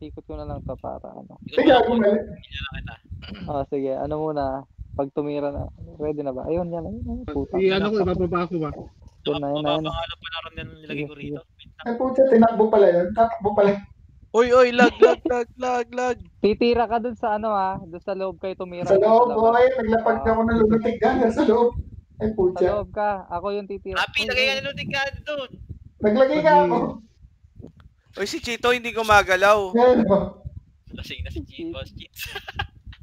Ikot ko na lang to para ano. Ikot mo lang po. Pila kita. Sige, ano muna. Pag tumira na. Ready na ba? Ayun, yan. Puta. Ano ko, ibababa ko ba? Mababa nga lang pala ron yan nilagay ko rito. Ay, puta, tinakbo pala yun. Tatakbo pala. Oy, lag. Titira ka dun sa ano doon sa loob kayo tumira. Sa loob, boy. Naglapag ako ng lunatic gun. Sa loob. Ay, Sa puta. loob ka. Ako yung titira. Happy, lagay ka na lutik ka doon. Naglagay ka ako. Uy, si Chito hindi gumagalaw. Yan, o. Lasing na si Boss Cheats.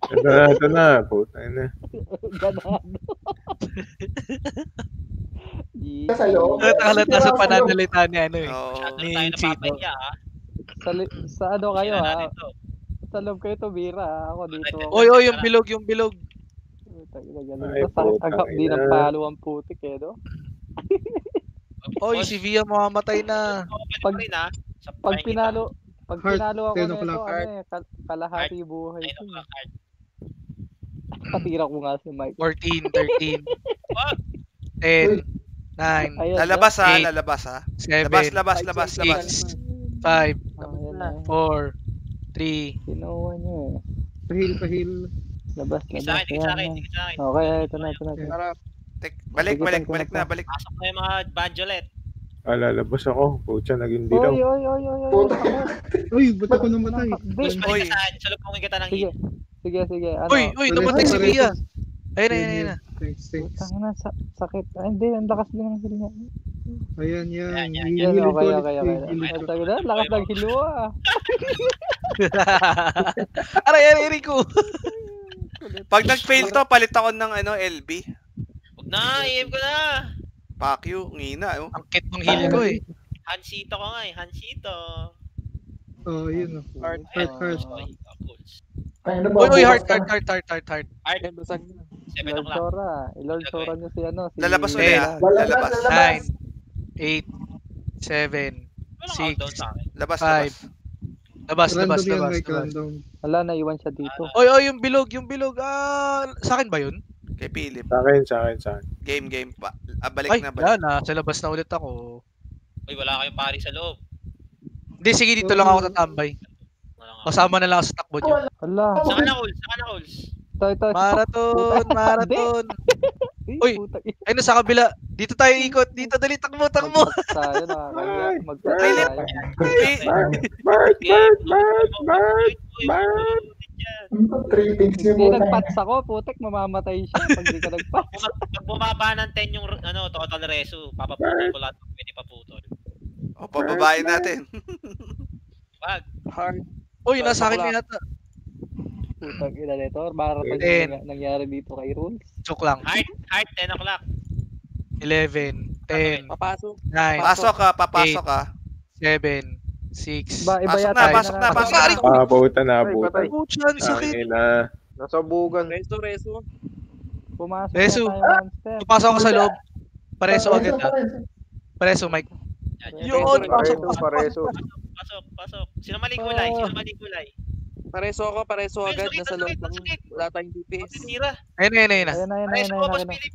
Ito na. Puta na. Ganado. Sa loob. Halata sa pananalita ni ano eh. Oo. Ni tayo napapaya ha. Sa ano kayo Sila natin to. Sa loob kayo tumira. Ako dito. Oy, yung bilog. Ay, putang Di ina. ng palo ang putik eh, no? Oy, si Via mamamatay na. Pag pinalo ako 10 nito, o'clock. kalahati buhay Ay, ko. no, card. Patira ko nga si Mike. 14, 13, 10, 9, Ayun, Lalabas ha, Eight. lalabas ha. 7, Labas. 6, 5, Ayan na. 4, 3. Kinuha niyo eh. Pahil. Labas. Tigil sa akin. Okay, ito na. Balik na. Pasok na yung mga banjolet. Lalabas ako. Pucha, naging dilaw. Oy. Uy, ba't ako namatay? Push Oy. balik ka saan. Sa loob kong kita ng Sige. hit. Sige. Ano? Uy, namatay si Via. Ayun na. Thanks. Tangina, sakit. Ay, hindi. Ang lakas din ng hilinga. Ayan. Yan. Hihilig ko ulit. Okay. Hihilig ko. Sabi na, lakas ng hilwa. Aray, Rico. Pag nag-fail to, palit ako ng LB. Huwag na, i-aim ko na. Fuck you, ngina. Oh. Ang kit ng heal ko eh. Hansito ko nga eh, Hansito. Oh, yun. Heart. Uy, heart. Art, 7 Lord o'clock. Sora. Lord Sora niyo si ano. Si Lalabas ulit ha. Lalabas. 9, 8, 7, Walang countdown 6. sa akin. Labas. Labas. Random yan, Mike. Random. Wala, naiwan siya dito. Oy, yung bilog. Sa akin ba yun? Kay Philip. Sa akin. Game pa. Balik Ay, na. wala na. Sa labas na ulit ako. Uy, wala kayong pari sa loob. Hindi, sige, dito lang ako tatambay. Kasama na lang ako sa takbo niyo. Wala. Saan ka na, Hulz? Ito. Marathon. Uy, ay, nasa kabila. Dito tayo ikot. Dito, dali, takbo. Tayo nakakaya. Philip. Three things niyo Hindi muna. nagpats ako, putek, mamamatay siya pag di ka nagpats. Pag bumaba ng 10 yung total reso, papaputol ko lahat ng pwede paputol. O, pababain natin. Wag. Uy, nasa akin na yata. Putang ina nito. Marathon Ten. yung nangyari dito kay Rules. Joke lang. Heart, 10 o'clock. 11, 10, 9, Papasok ka. 7, 6. Iba Pasok yata. na, pasok na. Puta na. Puchan, sakit. Tangina. Nasa bugan. Pumasok Reso. na tayo monster. Pasok ako sa loob. Pareso agad ha. Pareso, Mike. Yun, pasok. Pareso. Pasok. Sino maling kulay? Pareso agad. Nasa loob lang. Wala tayong DPS. Tinira. Ayun. Ayun na. Boss Philip.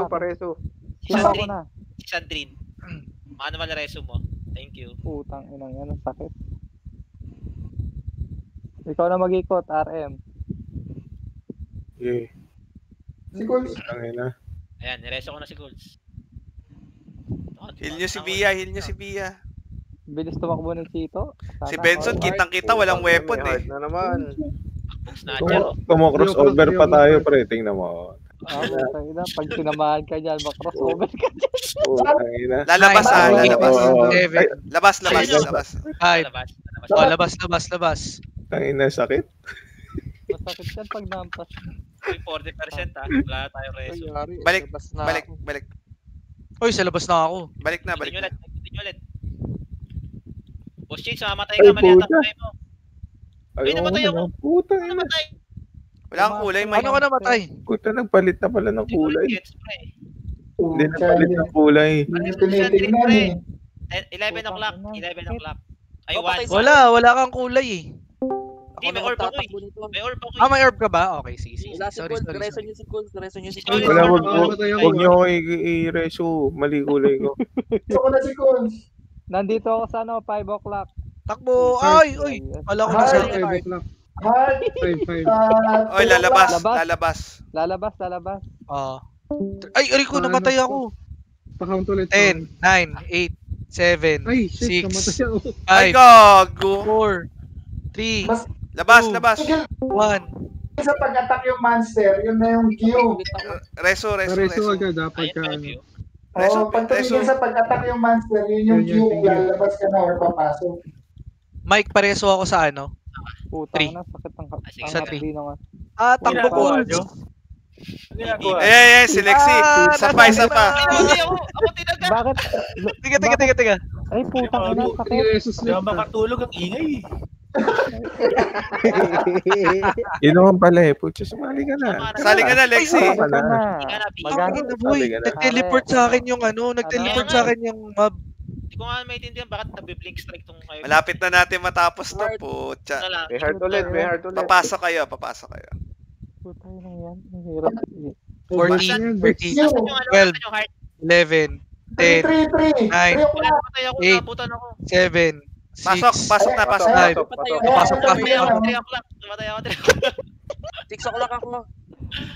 Pareso. Kinuha ko na. Si Sandrine. Manual reso mo. Thank you. Putang inang yan. Ang sakit. Ikaw na mag-ikot, RM. Okay. Si Coles. Tangina. Ayan, nireso ko na si Golds. Heal nyo si Bia. Bilis tumakbo ng Chito. Si Benson, kitang-kita, walang weapon Hard eh. na naman. Snatcher. Crossover pa tayo, pre. Tingnan mo. Putang ina. Pag sinamahan ka dyan, makrossover ka dyan. Tangina. Lalabas ha, Nine, lalabas. Seven. Labas. 5. Labas. Tangina, sakit. Masakit yan pag nampas. 40% ha. Wala na tayong reso. Balik. Uy, sa labas na ako. Balik na. Tingin ulit. Boss Chase, mamatay ka. Mali ata kulay mo. Ay, namatay ako. Puta. Ano namatay? Wala kang kulay, Mike. Ano ka namatay? Puta, nagpalit na pala ng kulay. Hindi Pucha, nagpalit ng kulay. Hindi tinitingnan eh. 11 o'clock. Ay, Papatay 1. Wala kang kulay eh. Hindi, may orb ako eh. May orb ako eh. May herb ka ba? Okay, sige. Wala si Sorry. Coles. Diretso niyo si Coles. Wala, wag nyo ako i-reso. Mali kulay ko. Gusto ko na si Coles. Nandito ako sa 5 o'clock. Takbo! Ay! Uy! Kala ko Ay, nasa... 5 o'clock. Heart. 5. Oy, lalabas. Lalabas. Ah. Ay, Rico, namatay ako. Pa-count ulit. 10, 9, 8, 7, Ay, shit, 6, namatay ako. 5, Ay, gago. 4, 3, Mas Labas. tigil 1. sa pag-attack yung monster, yun na yung Q. Reso. Pareso agad dapat ka. Ayun, Reso, Pag tumigil reso. sa pag-attack yung monster, yun yung Yun Q. yung tingin. Lalabas ka na or papasok. Mike, pareso ako sa ano? Putang na, sakit ng Sige, sa hapdi nga. Takbo ginagawa Bulls. nyo? Ano ginagawa? Ay, si Lexi. Isa pa. Ako tinaga. Bakit? Tiga. Ay, putang ina, sakit. Jesus Hindi ako makatulog, ang ingay. Yun naman pala eh. Putya, sumali ka na. Sali ka na, Lexi. Ay, wala. Magano? Ang boy, Sabi ka na. nag-teleport sa akin yung ano, nag-teleport sa akin yung mob. Hindi ko nga maintindihan bakit nabiblink strike tong kayo. Malapit na natin matapos to, putya. Na lang. May heart ulit. Papasok kayo. Putang ina yan. Ang hirap. 14, 13, Nasaan yung ano? 12, Nasaan yung heart? 11, 10, 3. Nine. Wala, namatay ako. Eight. Nabutan ako. 7, 6, Pasok na. Five. Pasok. Namatay ako. 3 o'clock. Namatay ako. 6 o'clock ako.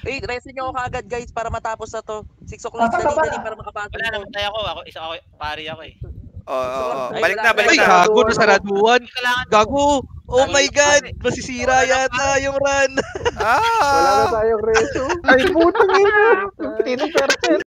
Eh, resin nyo ako kaagad guys para matapos na to. 6 o'clock dali para makapasok Wala, ko. namatay ako. Pari ako eh. Oo. Ay, Balik wala. na. Ay, gago na saraduan. Kailangan. Gago. Oh my God. Masisira yata yung run. Ah! tayong reso. Ay, putang ina. Tinong percent.